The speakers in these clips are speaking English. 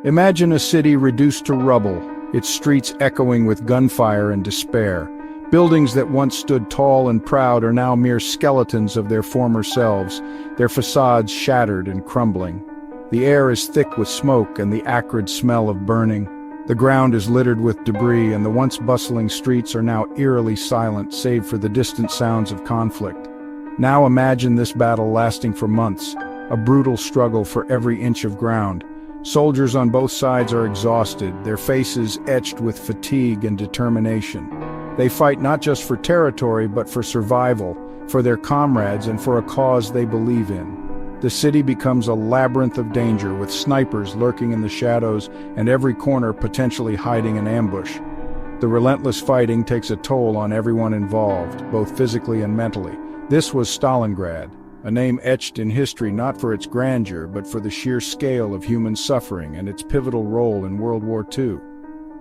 Imagine a city reduced to rubble, its streets echoing with gunfire and despair. Buildings that once stood tall and proud are now mere skeletons of their former selves, their facades shattered and crumbling. The air is thick with smoke and the acrid smell of burning. The ground is littered with debris, and the once bustling streets are now eerily silent save for the distant sounds of conflict. Now imagine this battle lasting for months, a brutal struggle for every inch of ground. Soldiers on both sides are exhausted, their faces etched with fatigue and determination. They fight not just for territory but for survival, for their comrades, and for a cause they believe in. The city becomes a labyrinth of danger, with snipers lurking in the shadows and every corner potentially hiding an ambush. The relentless fighting takes a toll on everyone involved, both physically and mentally. This was Stalingrad, a name etched in history not for its grandeur but for the sheer scale of human suffering and its pivotal role in World War II.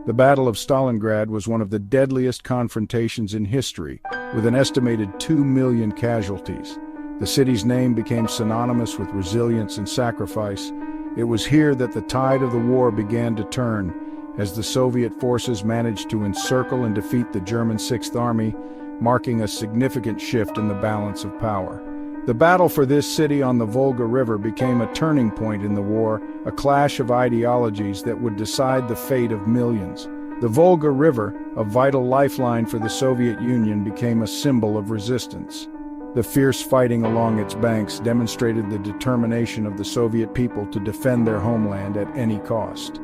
The Battle of Stalingrad was one of the deadliest confrontations in history, with an estimated 2 million casualties. The city's name became synonymous with resilience and sacrifice. It was here that the tide of the war began to turn, as the Soviet forces managed to encircle and defeat the German Sixth Army, marking a significant shift in the balance of power. The battle for this city on the Volga River became a turning point in the war, a clash of ideologies that would decide the fate of millions. The Volga River, a vital lifeline for the Soviet Union, became a symbol of resistance. The fierce fighting along its banks demonstrated the determination of the Soviet people to defend their homeland at any cost.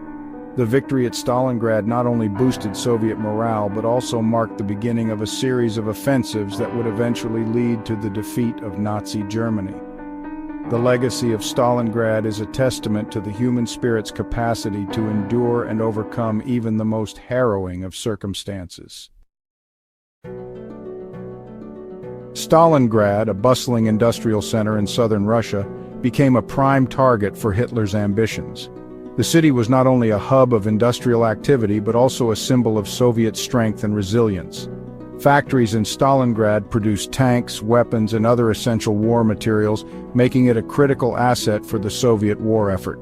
The victory at Stalingrad not only boosted Soviet morale but also marked the beginning of a series of offensives that would eventually lead to the defeat of Nazi Germany. The legacy of Stalingrad is a testament to the human spirit's capacity to endure and overcome even the most harrowing of circumstances. Stalingrad, a bustling industrial center in southern Russia, became a prime target for Hitler's ambitions. The city was not only a hub of industrial activity but also a symbol of Soviet strength and resilience. Factories in Stalingrad produced tanks, weapons, and other essential war materials, making it a critical asset for the Soviet war effort.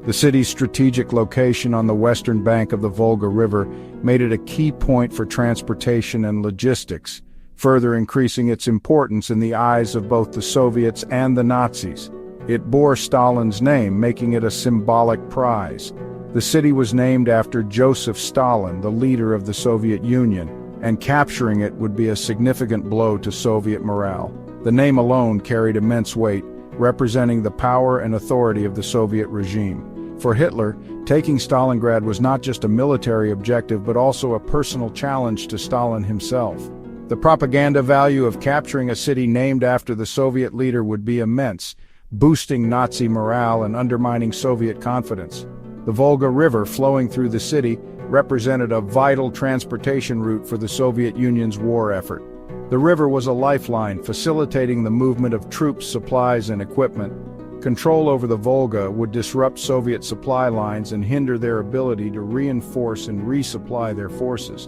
The city's strategic location on the western bank of the Volga River made it a key point for transportation and logistics, further increasing its importance in the eyes of both the Soviets and the Nazis. It bore Stalin's name, making it a symbolic prize. The city was named after Joseph Stalin, the leader of the Soviet Union, and capturing it would be a significant blow to Soviet morale. The name alone carried immense weight, representing the power and authority of the Soviet regime. For Hitler, taking Stalingrad was not just a military objective but also a personal challenge to Stalin himself. The propaganda value of capturing a city named after the Soviet leader would be immense, boosting Nazi morale and undermining Soviet confidence. The Volga River, flowing through the city, represented a vital transportation route for the Soviet Union's war effort. The river was a lifeline, facilitating the movement of troops, supplies, and equipment. Control over the Volga would disrupt Soviet supply lines and hinder their ability to reinforce and resupply their forces.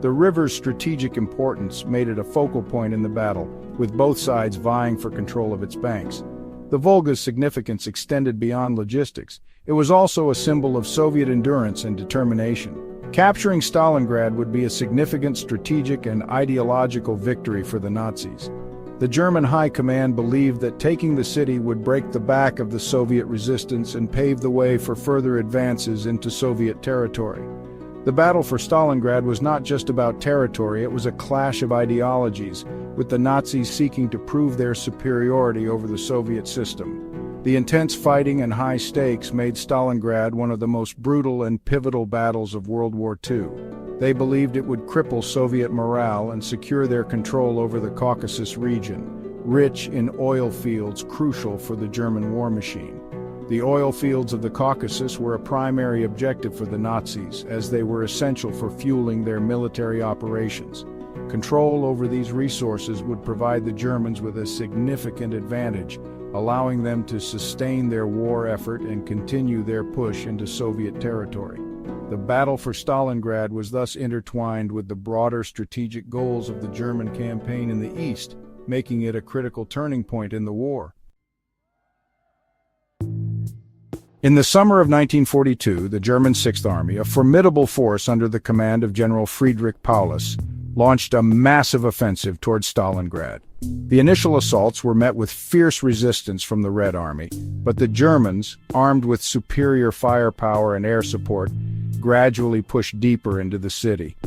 The river's strategic importance made it a focal point in the battle, with both sides vying for control of its banks. The Volga's significance extended beyond logistics. It was also a symbol of Soviet endurance and determination. Capturing Stalingrad would be a significant strategic and ideological victory for the Nazis. The German High Command believed that taking the city would break the back of the Soviet resistance and pave the way for further advances into Soviet territory. The battle for Stalingrad was not just about territory, it was a clash of ideologies, with the Nazis seeking to prove their superiority over the Soviet system. The intense fighting and high stakes made Stalingrad one of the most brutal and pivotal battles of World War II. They believed it would cripple Soviet morale and secure their control over the Caucasus region, rich in oil fields crucial for the German war machine. The oil fields of the Caucasus were a primary objective for the Nazis, as they were essential for fueling their military operations. Control over these resources would provide the Germans with a significant advantage, allowing them to sustain their war effort and continue their push into Soviet territory. The battle for Stalingrad was thus intertwined with the broader strategic goals of the German campaign in the East, making it a critical turning point in the war. In the summer of 1942, the German Sixth Army, a formidable force under the command of General Friedrich Paulus, launched a massive offensive towards Stalingrad. The initial assaults were met with fierce resistance from the Red Army, but the Germans, armed with superior firepower and air support, gradually pushed deeper into the city.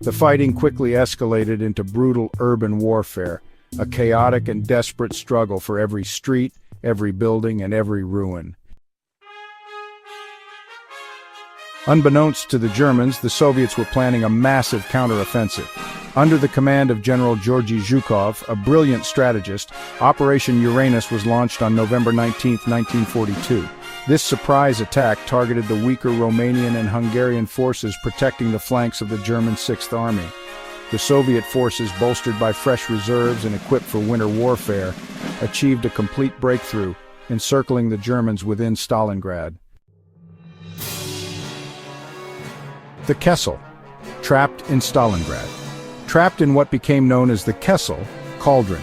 The fighting quickly escalated into brutal urban warfare, a chaotic and desperate struggle for every street, every building, and every ruin. Unbeknownst to the Germans, the Soviets were planning a massive counteroffensive. Under the command of General Georgy Zhukov, a brilliant strategist, Operation Uranus was launched on November 19, 1942. This surprise attack targeted the weaker Romanian and Hungarian forces protecting the flanks of the German Sixth Army. The Soviet forces, bolstered by fresh reserves and equipped for winter warfare, achieved a complete breakthrough, encircling the Germans within Stalingrad. The Kessel, trapped in Stalingrad. Trapped in what became known as the Kessel, cauldron,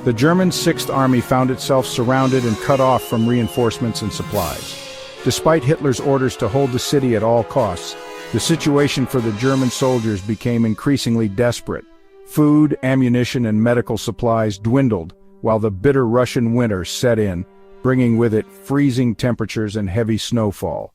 the German Sixth Army found itself surrounded and cut off from reinforcements and supplies. Despite Hitler's orders to hold the city at all costs, the situation for the German soldiers became increasingly desperate. Food, ammunition, and medical supplies dwindled, while the bitter Russian winter set in, bringing with it freezing temperatures and heavy snowfall.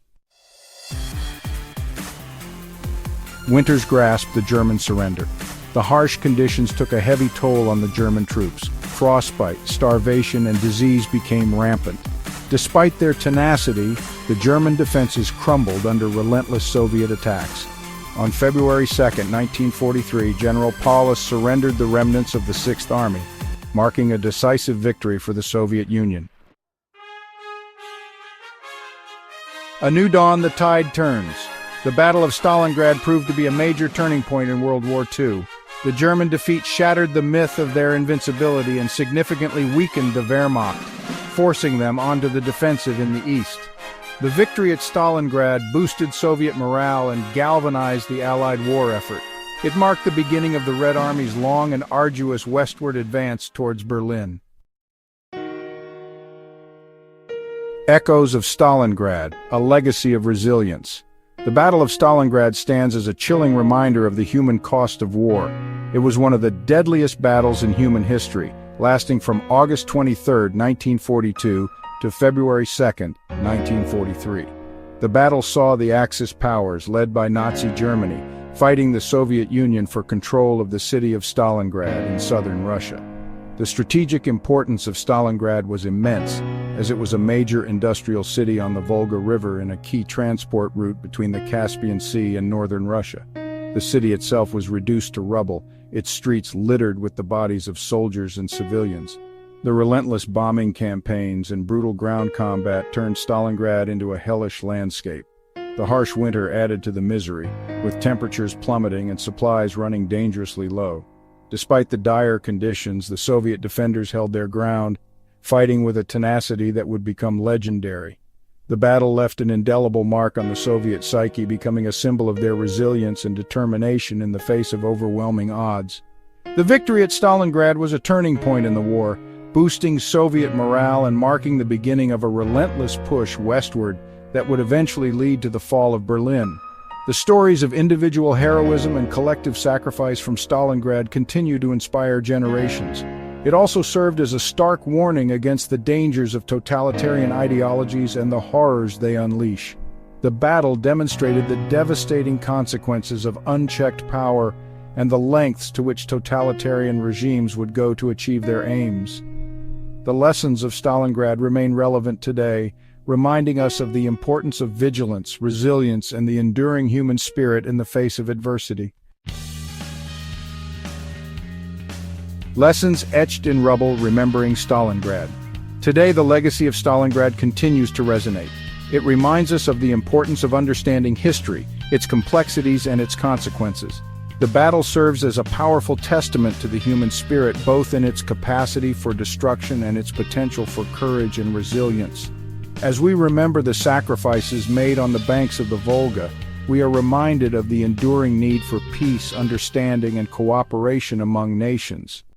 Winter's grasp, the German surrender. The harsh conditions took a heavy toll on the German troops. Frostbite, starvation, and disease became rampant. Despite their tenacity, the German defenses crumbled under relentless Soviet attacks. On February 2, 1943, General Paulus surrendered the remnants of the Sixth Army, marking a decisive victory for the Soviet Union. A new dawn, the tide turns. The Battle of Stalingrad proved to be a major turning point in World War II. The German defeat shattered the myth of their invincibility and significantly weakened the Wehrmacht, forcing them onto the defensive in the east. The victory at Stalingrad boosted Soviet morale and galvanized the Allied war effort. It marked the beginning of the Red Army's long and arduous westward advance towards Berlin. Echoes of Stalingrad, a legacy of resilience. The Battle of Stalingrad stands as a chilling reminder of the human cost of war. It was one of the deadliest battles in human history, lasting from August 23, 1942 to February 2, 1943. The battle saw the Axis powers, led by Nazi Germany, fighting the Soviet Union for control of the city of Stalingrad in southern Russia. The strategic importance of Stalingrad was immense, as it was a major industrial city on the Volga River and a key transport route between the Caspian Sea and northern Russia. The city itself was reduced to rubble, its streets littered with the bodies of soldiers and civilians. The relentless bombing campaigns and brutal ground combat turned Stalingrad into a hellish landscape. The harsh winter added to the misery, with temperatures plummeting and supplies running dangerously low. Despite the dire conditions, the Soviet defenders held their ground, fighting with a tenacity that would become legendary. The battle left an indelible mark on the Soviet psyche, becoming a symbol of their resilience and determination in the face of overwhelming odds. The victory at Stalingrad was a turning point in the war, boosting Soviet morale and marking the beginning of a relentless push westward that would eventually lead to the fall of Berlin. The stories of individual heroism and collective sacrifice from Stalingrad continue to inspire generations. It also served as a stark warning against the dangers of totalitarian ideologies and the horrors they unleash. The battle demonstrated the devastating consequences of unchecked power and the lengths to which totalitarian regimes would go to achieve their aims. The lessons of Stalingrad remain relevant today, reminding us of the importance of vigilance, resilience, and the enduring human spirit in the face of adversity. Lessons etched in rubble, remembering Stalingrad. Today, the legacy of Stalingrad continues to resonate. It reminds us of the importance of understanding history, its complexities, and its consequences. The battle serves as a powerful testament to the human spirit, both in its capacity for destruction and its potential for courage and resilience. As we remember the sacrifices made on the banks of the Volga, we are reminded of the enduring need for peace, understanding, and cooperation among nations.